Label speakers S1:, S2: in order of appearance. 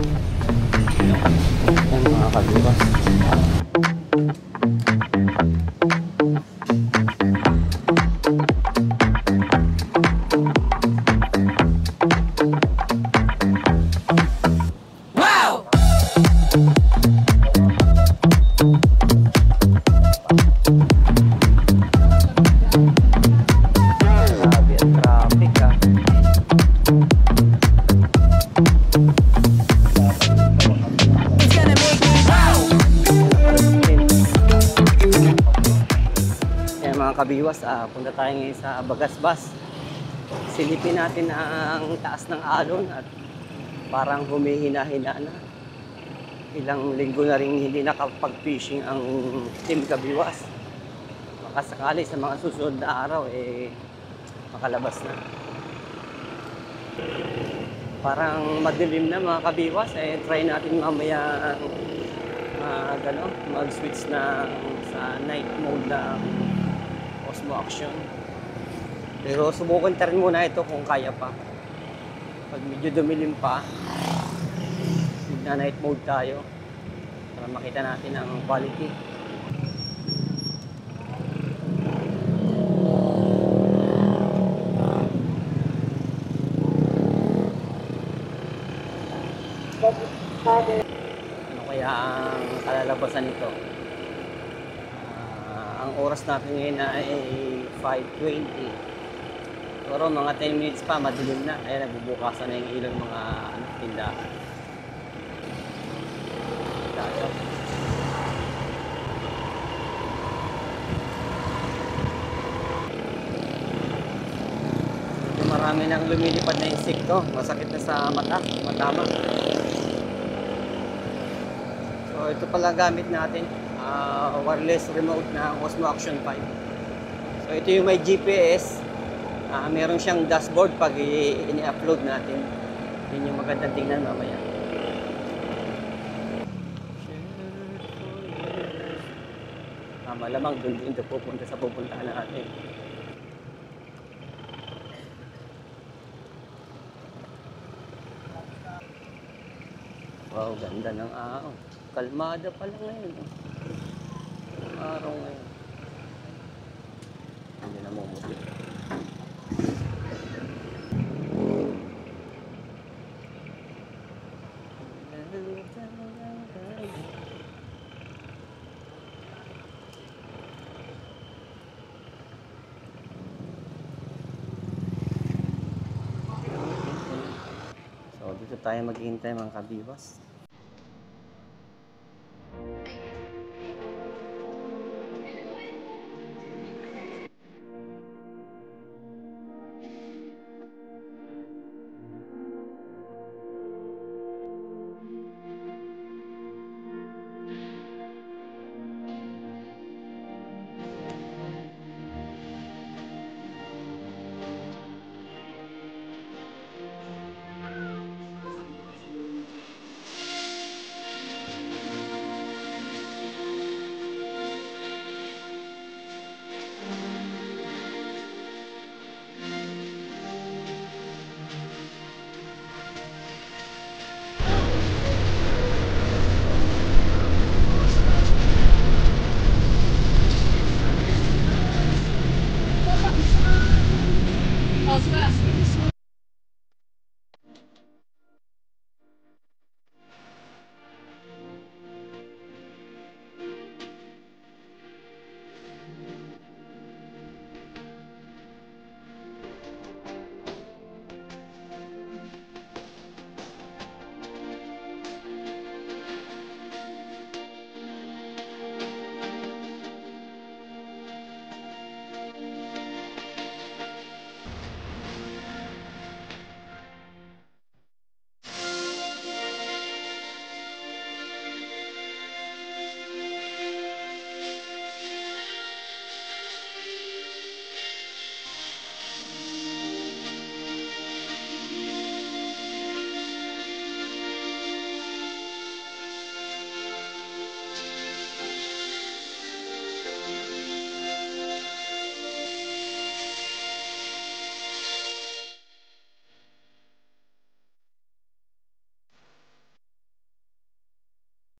S1: Yan mga kabibas. Grabe ang traffic ah. Yan mga kabiwas, punta tayo ngayon sa Bagasbas. Silipin natin ang taas ng alon at parang humihina-hina na. Ilang linggo na rin hindi nakapag-fishing ang Team Kabiwas. Baka sakali sa mga susunod na araw makalabas na. Parang madilim na mga kabiwas, try natin mamaya mag-switch na sa night mode na Osmo Action. Pero subukan rin muna ito kung kaya pa. Pag medyo dumilim pa, na night mode tayo para makita natin ang quality. Ano kaya ang kalalabasan nito? Ang oras natin ngayon ay 5:20. Pero mga 10 minutes pa, madilim na. Kaya nagbubukasan na yung ilang mga tindahan. Marami nang lumilipad na insekto. Masakit na sa mata, matama. So ito pala gamit natin, wireless remote na Osmo Action 5. So ito yung may GPS. Meron siyang dashboard pag ini-upload natin. Yun yung magandang tingnan mamaya. Malamang doon din ito pupunta sa pupuntahan natin. Wow, ganda ng araw. Kalmada pala ngayon. Araw ngayon. Hindi na mumuti. So, dito tayo maghihintay mga kabiwas.